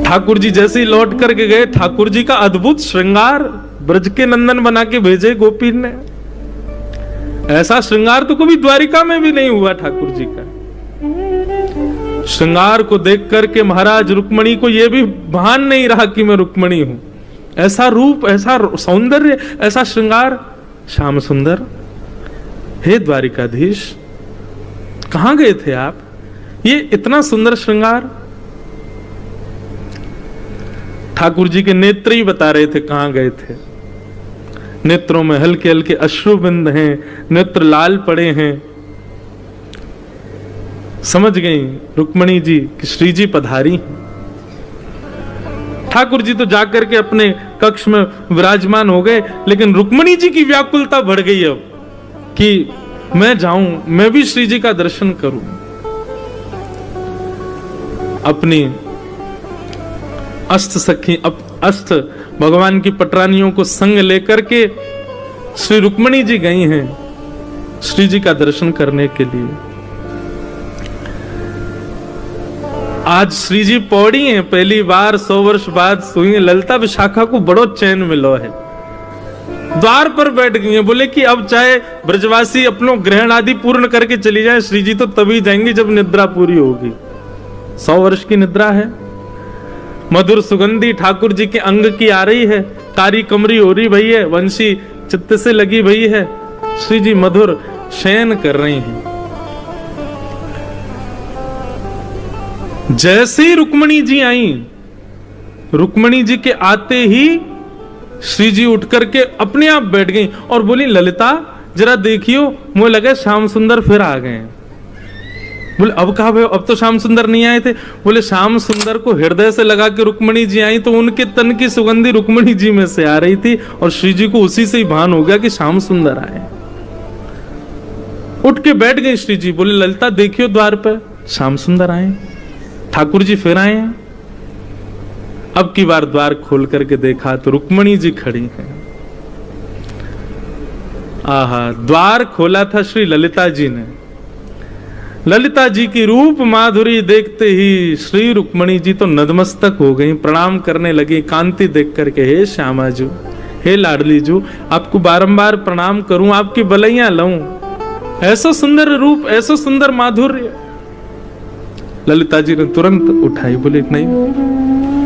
ठाकुर जी जैसे ही लौट करके गए, ठाकुर जी का अद्भुत श्रृंगार ब्रज के नंदन बना के भेजे गोपी ने। ऐसा श्रृंगार तो कभी द्वारिका में भी नहीं हुआ ठाकुर जी का। श्रृंगार को देख करके महाराज रुक्मणी को यह भी भान नहीं रहा कि मैं रुक्मणी हूं। ऐसा रूप, ऐसा सौंदर्य, ऐसा श्रृंगार। श्याम सुंदर, हे द्वारिकाधीश, कहां गए थे आप? ये इतना सुंदर श्रृंगार। ठाकुर जी के नेत्र ही बता रहे थे कहां गए थे। नेत्रों में हल्के हल्के अश्रुबिंद हैं, नेत्र लाल पड़े हैं। समझ गई रुक्मणी जी कि श्री जी पधारी। ठाकुर जी तो जाकर के अपने कक्ष में विराजमान हो गए, लेकिन रुक्मणी जी की व्याकुलता बढ़ गई अब कि मैं जाऊं, मैं भी श्री जी का दर्शन करूं। अपनी अष्ट सखी, अष्ट भगवान की पटरानियों को संग लेकर के श्री रुक्मणी जी गई हैं श्री जी का दर्शन करने के लिए। आज श्री जी पौड़ी हैं, पहली बार 100 वर्ष बाद सोई हैं। ललिता विशाखा को बड़ो चैन मिलो है, द्वार पर बैठ गई हैं। बोले कि अब चाहे ब्रजवासी अपनों ग्रहण आदि पूर्ण करके चली जाए, श्री जी तो तभी जाएंगे जब निद्रा पूरी होगी। 100 वर्ष की निद्रा है। मधुर सुगंधी ठाकुर जी के अंग की आ रही है, तारी कमरी हो रही भई है, वंशी चित्त से लगी भई है। श्री जी मधुर शयन कर रही हैं। जैसे ही रुक्मणी जी आई, रुक्मणी जी के आते ही श्री जी उठ करके अपने आप बैठ गई और बोली, ललिता जरा देखियो, मुझे लगा श्याम सुंदर फिर आ गए। बोले अब कहा भाई, अब तो श्याम सुंदर नहीं आए थे। बोले श्याम सुंदर को हृदय से लगा के रुक्मणी जी आई तो उनके तन की सुगंधी रुक्मणी जी में से आ रही थी और श्री जी को उसी से ही भान हो गया कि श्याम सुंदर आए। उठ के बैठ गई श्री जी। बोले ललिता देखियो द्वार पर श्याम सुंदर आए, ठाकुर जी फिर आए हैं। अब की बार द्वार खोल करके देखा तो रुक्मणी जी खड़ी हैं। आहा, द्वार खोला था श्री ललिता जी ने। ललिता जी की रूप माधुरी देखते ही श्री रुक्मणी जी तो नतमस्तक हो गई, प्रणाम करने लगी कांति देख करके। हे श्यामा जू, हे लाडली जू, आपको बारंबार प्रणाम करूं, आपकी बलैया लऊं। ऐसा सुंदर रूप, ऐसा सुंदर माधुर्य। ललिता जी ने तुरंत उठाई, बोले नहीं,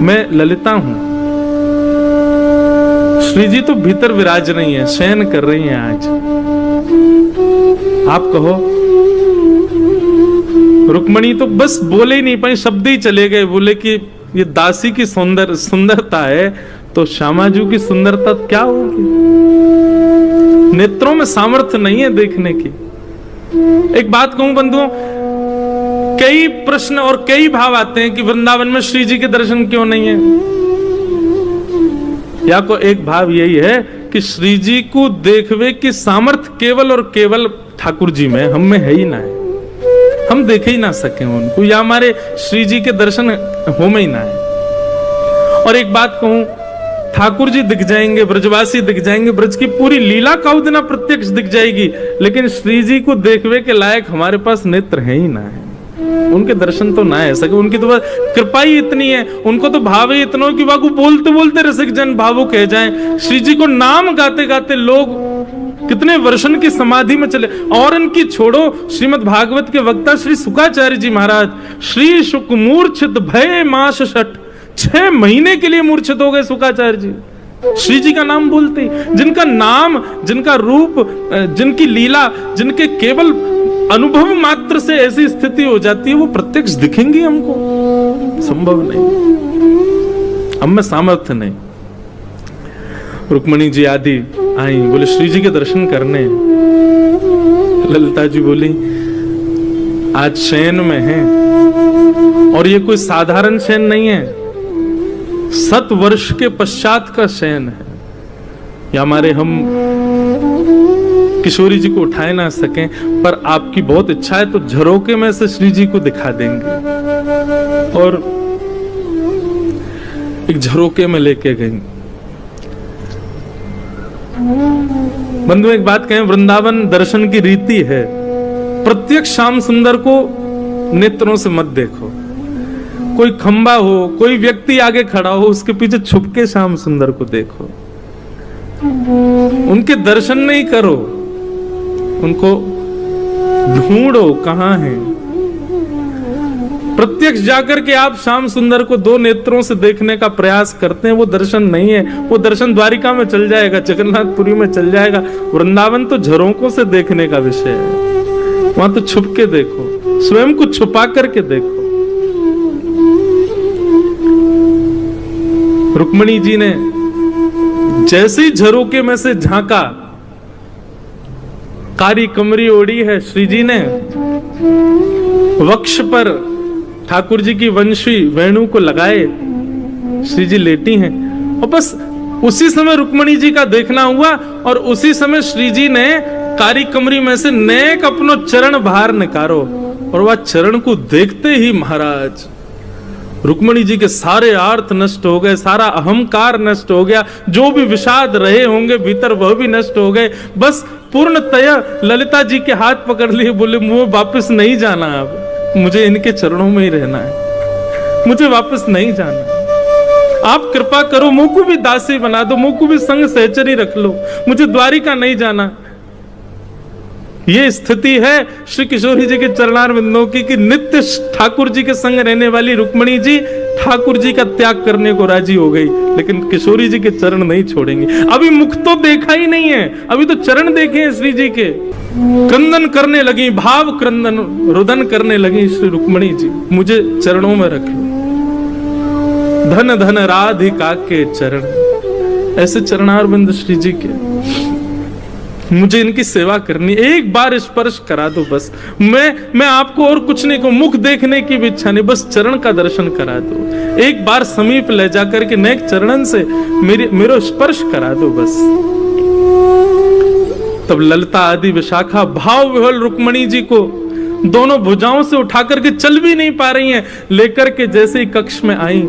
मैं ललिता हूं। श्री जी तो भीतर विराज रही हैं, शयन कर रही हैं आज। आप कहो। रुक्मणी तो बस बोले ही नहीं पाई, शब्द ही चले गए। बोले कि ये दासी की सुंदरता है तो श्यामाजू की सुंदरता क्या होगी? नेत्रों में सामर्थ्य नहीं है देखने की। एक बात कहूं बंधुओं, कई प्रश्न और कई भाव आते हैं कि वृंदावन में श्री जी के दर्शन क्यों नहीं है। या को एक भाव यही है कि श्री जी को देखवे की सामर्थ्य केवल और केवल ठाकुर जी में, हम में है ही ना है। हम देखे ही ना सके उनको, या हमारे श्री जी के दर्शन हो में ही ना है। और एक बात कहूं, ठाकुर जी दिख जाएंगे, ब्रजवासी दिख जाएंगे, ब्रज की पूरी लीला कौदिना प्रत्यक्ष दिख जाएगी, लेकिन श्री जी को देखवे के लायक हमारे पास नेत्र है ही ना है। उनके दर्शन तो ना है सके। उनकी तो कृपा ही इतनी है, उनको तो भाव ही इतना कि वाकू बोलते बोलते रसिक जन भावुक कह जाएं। श्री जी को नाम गाते गाते लोग कितने वर्षन की समाधि में चले। और इनकी छोड़ो, श्रीमद् भागवत के वक्ता श्री शुकाचार्य जी महाराज, श्री शुक मूर्छित भय मास षट, 6 महीने के लिए मूर्छित हो गए शुकाचार्य जी श्री जी का नाम बोलते। जिनका नाम, जिनका रूप, जिनकी लीला, जिनके केवल अनुभव मात्र से ऐसी स्थिति हो जाती है, वो प्रत्यक्ष दिखेंगी हमको? संभव नहीं, हम में सामर्थ्य नहीं। रुक्मणी जी आदि आई, बोले श्री जी के दर्शन करने। ललिता जी बोली आज शयन में है, और ये कोई साधारण शयन नहीं है, 7 वर्ष के पश्चात का शयन है। या हमारे हम किशोरी जी को उठाए ना सकें, पर आपकी बहुत इच्छा है तो झरोके में से श्री जी को दिखा देंगे। और एक झरोके में लेके गई। बंधु एक बात कहें, वृंदावन दर्शन की रीति है, प्रत्येक श्याम सुंदर को नेत्रों से मत देखो। कोई खंबा हो, कोई व्यक्ति आगे खड़ा हो, उसके पीछे छुप के श्याम सुंदर को देखो, उनके दर्शन नहीं करो, उनको ढूंढो कहां है। प्रत्यक्ष जाकर के आप श्याम सुंदर को दो नेत्रों से देखने का प्रयास करते हैं, वो दर्शन नहीं है। वो दर्शन द्वारिका में चल जाएगा, जगन्नाथपुरी में चल जाएगा, वृंदावन तो झरोकों से देखने का विषय है। वहां तो छुप के देखो, स्वयं को छुपा करके देखो। रुक्मिणी जी ने जैसे ही झरोके में से झांका, कारी कमरी ओढ़ी है श्री जी ने, वक्ष पर ठाकुर जी की वंशी वेणु को लगाए श्री जी लेटी हैं, और बस उसी समय रुक्मिणी जी का देखना हुआ, और उसी समय श्री जी ने कारी कमरी में से नेक अपनो चरण बाहर निकारो, और वह चरण को देखते ही महाराज रुक्मिणी जी के सारे आर्थ नष्ट हो गए, सारा अहंकार नष्ट हो गया, जो भी विषाद रहे होंगे भीतर वह भी नष्ट हो गए। बस पूर्णतया ललिता जी के हाथ पकड़ लिए, बोले मुझे वापस नहीं जाना, अब मुझे इनके चरणों में ही रहना है, मुझे वापस नहीं जाना। आप कृपा करो, मुझ को भी दासी बना दो, मुझ को भी संग सहचरी रख लो, मुझे द्वारिका नहीं जाना। ये स्थिति है श्री किशोरी जी के चरणार बिंदों की, कि नित्य ठाकुर जी के संग रहने वाली रुक्मिणी जी ठाकुर जी का त्याग करने को राजी हो गई, लेकिन किशोरी जी के चरण नहीं छोड़ेंगे। अभी मुख तो देखा ही नहीं है, अभी तो चरण देखे हैं श्री जी के। क्रंदन करने लगी, भाव क्रंदन रुदन करने लगी श्री रुक्मिणी जी, मुझे चरणों में रख लो। धन धन राधिका के चरण, ऐसे चरणार बिंद श्री जी के, मुझे इनकी सेवा करनी, एक बार स्पर्श करा दो बस। मैं आपको और कुछ नहीं कहूं, मुख देखने की भी इच्छा नहीं, बस चरण का दर्शन करा दो, एक बार समीप ले जाकर के नेक चरणन से मेरो स्पर्श करा दो बस। तब ललिता आदि विशाखा भाव विह्वल रुक्मिणी जी को दोनों भुजाओं से उठा करके चल भी नहीं पा रही हैं, लेकर के जैसे ही कक्ष में आई,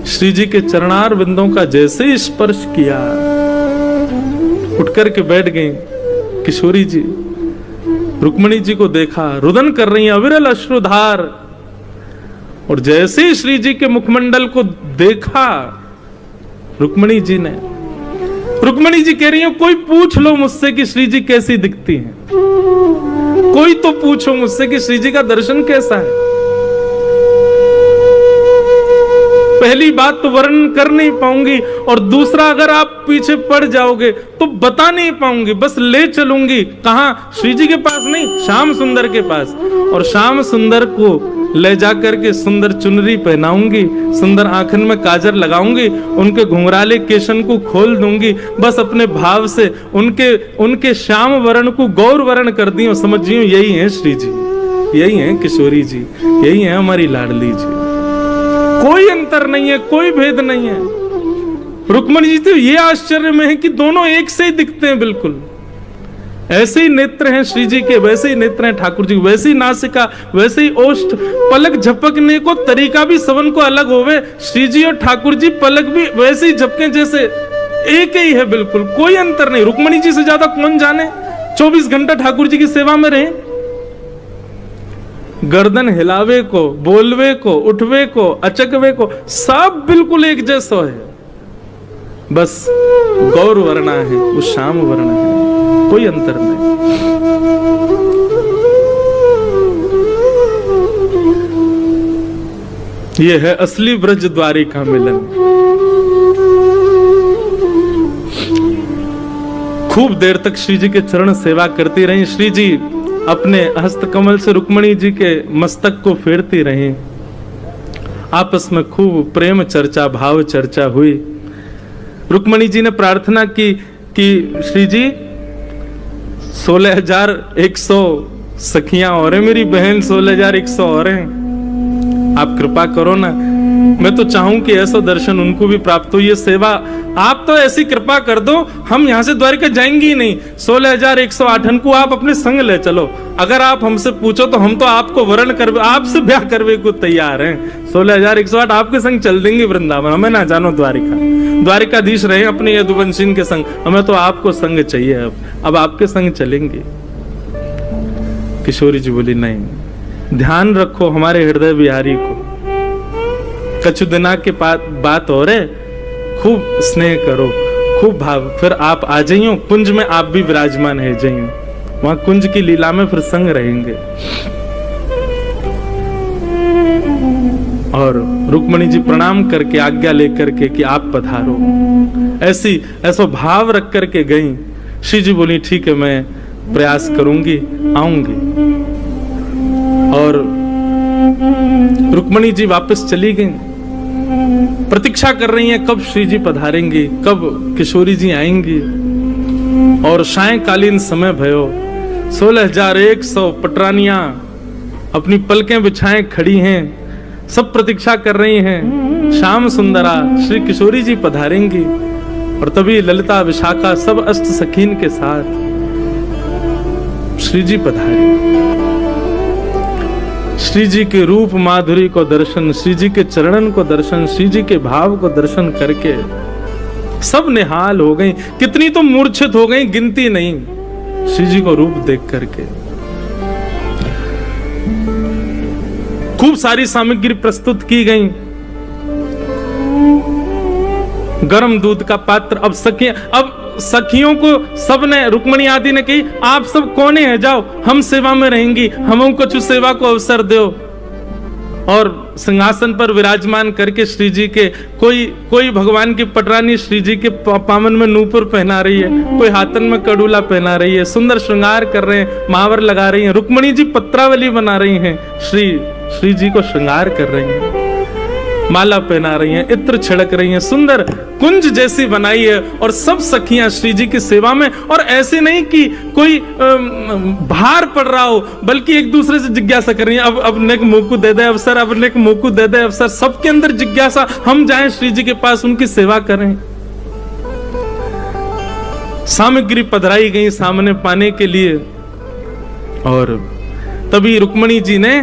श्री जी के चरणार बिंदों का जैसे ही स्पर्श किया, उठ करके बैठ गई किशोरी जी। रुक्मिणी जी को देखा, रुदन कर रही हैं, अविरल अश्रुधार, और जैसे ही श्री जी के मुखमंडल को देखा रुक्मिणी जी ने, रुक्मिणी जी कह रही है कोई पूछ लो मुझसे कि श्री जी कैसी दिखती हैं, कोई तो पूछो मुझसे कि श्री जी का दर्शन कैसा है। पहली बात तो वर्णन कर नहीं पाऊंगी, और दूसरा अगर आप पीछे पड़ जाओगे तो बता नहीं पाऊंगी, बस ले चलूंगी कहां, श्री जी के पास नहीं, श्याम सुंदर के पास, और श्याम सुंदर को ले जाकर के सुंदर चुनरी पहनाऊंगी, सुंदर आंखन में काजर लगाऊंगी, उनके घुंघराले केशन को खोल दूंगी, बस अपने भाव से उनके श्याम वर्ण को गौर वर्ण कर दी, समझियो यही है श्री जी, यही है किशोरी जी, यही है हमारी लाडली जी। कोई अंतर नहीं है, कोई भेद नहीं है। रुक्मिणी जी तो ये आश्चर्य में है कि दोनों एक से ही दिखते हैं, बिल्कुल ऐसे ही नेत्र हैं श्री जी के, वैसे ही नेत्र हैं ठाकुर जी, वैसे ही नासिका, वैसे ही ओष्ठ, पलक झपकने को तरीका भी सबन को अलग होवे, श्री जी और ठाकुर जी पलक भी वैसे ही झपके जैसे एक ही है, बिल्कुल कोई अंतर नहीं। रुक्मिणी जी से ज्यादा कौन जाने, 24 घंटा ठाकुर जी की सेवा में रहे, गर्दन हिलावे को, बोलवे को, उठवे को, अचकवे को, सब बिल्कुल एक जैसा है, बस गौर वर्णा है, वो श्याम वर्ण है, कोई अंतर नहीं। ये है असली ब्रज द्वारिका मिलन। खूब देर तक श्री जी के चरण सेवा करती रही श्री जी, अपने हस्त कमल से रुक्मिणी जी के मस्तक को फेरती रही, आपस में खूब प्रेम चर्चा, भाव चर्चा हुई। रुक्मिणी जी ने प्रार्थना की कि श्री जी 16,100 सखियां और हैं, मेरी बहन 16,100 और हैं, आप कृपा करो ना, मैं तो चाहूं कि ऐसा दर्शन उनको भी प्राप्त हो, ये सेवा आप तो ऐसी कृपा कर दो, हम यहां से द्वारिका जाएंगे ही नहीं। 16,108 को आप अपने संग ले चलो, अगर आप हमसे पूछो तो हम तो आपको वरण कर, आपसे ब्याह करने को तैयार हैं। 16,108 आपके संग चल देंगे वृंदावन, हमें ना जानो द्वारिका, द्वारिकाधीश रहे अपने यदुवंशी के संग, हमें तो आपको संग चाहिए, अब आपके संग चलेंगे। किशोरी जी बोली नहीं, ध्यान रखो हमारे हृदय बिहारी को। कछु दिना के बात हो रे, खूब स्नेह करो, खूब भाव। फिर आप आ जाइयो कुंज में, आप भी विराजमान है जाइयो, वहां कुंज की लीला में फिर संग रहेंगे। और रुक्मणी जी प्रणाम करके आज्ञा लेकर के कि आप पधारो, ऐसा भाव रख करके गई। श्री जी बोली ठीक है, मैं प्रयास करूंगी, आऊंगी। और रुक्मणी जी वापस चली गई, प्रतीक्षा कर रही हैं कब श्री जी पधारेंगी, कब किशोरी जी आएंगी। और सायंकालीन समय भयो, 16,100 पटरानियां अपनी पलकें बिछाएं खड़ी हैं, सब प्रतीक्षा कर रही हैं श्याम सुंदरा श्री किशोरी जी पधारेंगी। और तभी ललिता विशाखा सब अष्ट सखीन के साथ श्री जी पधारे। श्री जी के रूप माधुरी को दर्शन, श्री जी के चरणन को दर्शन, श्री जी के भाव को दर्शन करके सब निहाल हो गई। कितनी तो मूर्छित हो गई, गिनती नहीं श्री जी को रूप देख करके। खूब सारी सामग्री प्रस्तुत की गई, गरम दूध का पात्र। अब सखियों को सबने, रुक्मणी आदि ने कही आप सब कोने हैं, जाओ हम सेवा में रहेंगी, हम कुछ सेवा को अवसर दो। और सिंहासन पर विराजमान करके श्री जी के कोई भगवान की पटरानी श्री जी के पामन में नूपुर पहना रही है, कोई हाथन में कड़ूला पहना रही है, सुंदर श्रृंगार कर रहे हैं, महावर लगा रही हैं। रुक्मणी जी पत्रावली बना रही हैं, श्री जी को श्रृंगार कर रही हैं, माला पहना रही हैं, इत्र छिड़क रही हैं, सुंदर कुंज जैसी बनाई है। और सब सखियां श्री जी की सेवा में। और ऐसे नहीं कि कोई भार पड़ रहा हो, बल्कि एक दूसरे से जिज्ञासा कर रही हैं, अब नेक मोकू दे दे अवसर, अब नेक मोकू दे दे अवसर। सबके अंदर जिज्ञासा, हम जाएं श्री जी के पास, उनकी सेवा करें। सामग्री पधराई गई सामने पाने के लिए। और तभी रुक्मणी जी ने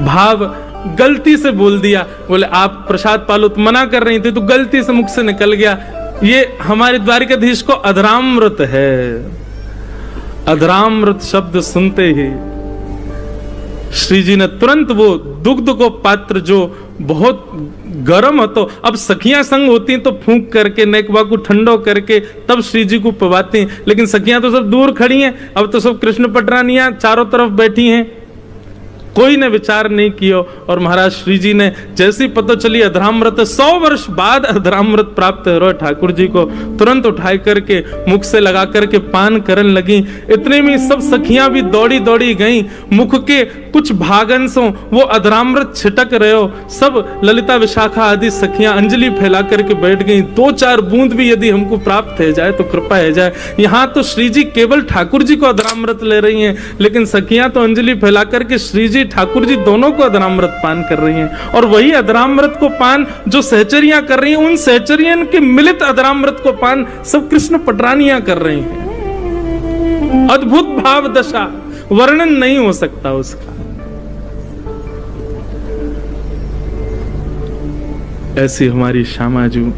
भाव गलती से बोल दिया, बोले आप प्रसाद पालो, तो मना कर रही थी तो गलती से मुख से निकल गया। ये हमारे द्वारिकाधीश को अधरामृत है। अधरामृत शब्द सुनते ही श्री जी ने तुरंत वो दुग्ध को पात्र जो बहुत गर्म हो, तो अब सखियां संग होती तो फूंक करके नेकवा को ठंडो करके तब श्री जी को पवाती, लेकिन सखियां तो सब दूर खड़ी हैं। अब तो सब कृष्ण पटरानियां चारों तरफ बैठी हैं, कोई ने विचार नहीं किया। और महाराज श्री जी ने जैसी पता चली अधरामृत, 100 वर्ष बाद अधरामृत प्राप्त हो ठाकुर जी को, तुरंत उठाई करके मुख से लगा करके पान करने लगी। इतने में सब सखियां भी दौड़ी दौड़ी गईं, मुख के कुछ भागंशों वो अधरामृत छिटक रहे हो। सब ललिता विशाखा आदि सखियां अंजलि फैला करके बैठ गईं, 2-4 बूंद भी यदि हमको प्राप्त हो जाए तो कृपा है जाए। यहाँ तो श्री जी केवल ठाकुर जी को अधरामृत ले रही हैं, लेकिन सखियां तो अंजलि फैला करके श्री जी ठाकुर जी दोनों को अधरामृत पान कर रही हैं। और वही अधरामृत को पान जो सहचरियां कर रही हैं, उन सहचरियन के मिलित अधरामृत को पान सब कृष्ण पटरानियां कर रही हैं। अद्भुत भाव दशा, वर्णन नहीं हो सकता उसका। ऐसी हमारी श्यामाजू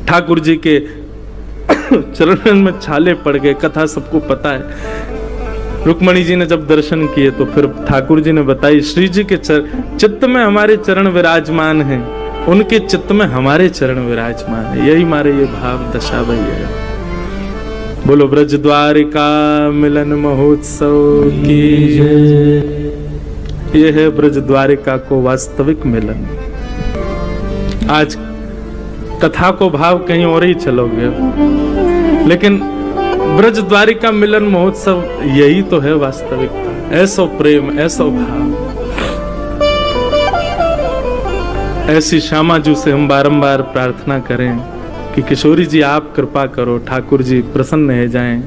ठाकुर जी के चरणन में छाले पड़ गए, कथा सबको पता है। रुक्मणी जी ने जब दर्शन किए तो फिर ठाकुर जी ने बताई, श्री जी के चित्त में हमारे चरण विराजमान हैं, उनके चित्त में हमारे चरण विराजमान है। यही हमारे ये भाव दशा भई है। बोलो ब्रज द्वारिका मिलन महोत्सव की जय। ये है ब्रज द्वारिका को वास्तविक मिलन। आज कथा को भाव कहीं और ही चलोगे, लेकिन ब्रज द्वारिका मिलन महोत्सव यही तो है वास्तविकता। ऐसो प्रेम, ऐसो भाव। ऐसी श्यामाजू से हम बारंबार प्रार्थना करें कि किशोरी जी आप कृपा करो, ठाकुर जी प्रसन्न हो जाएं।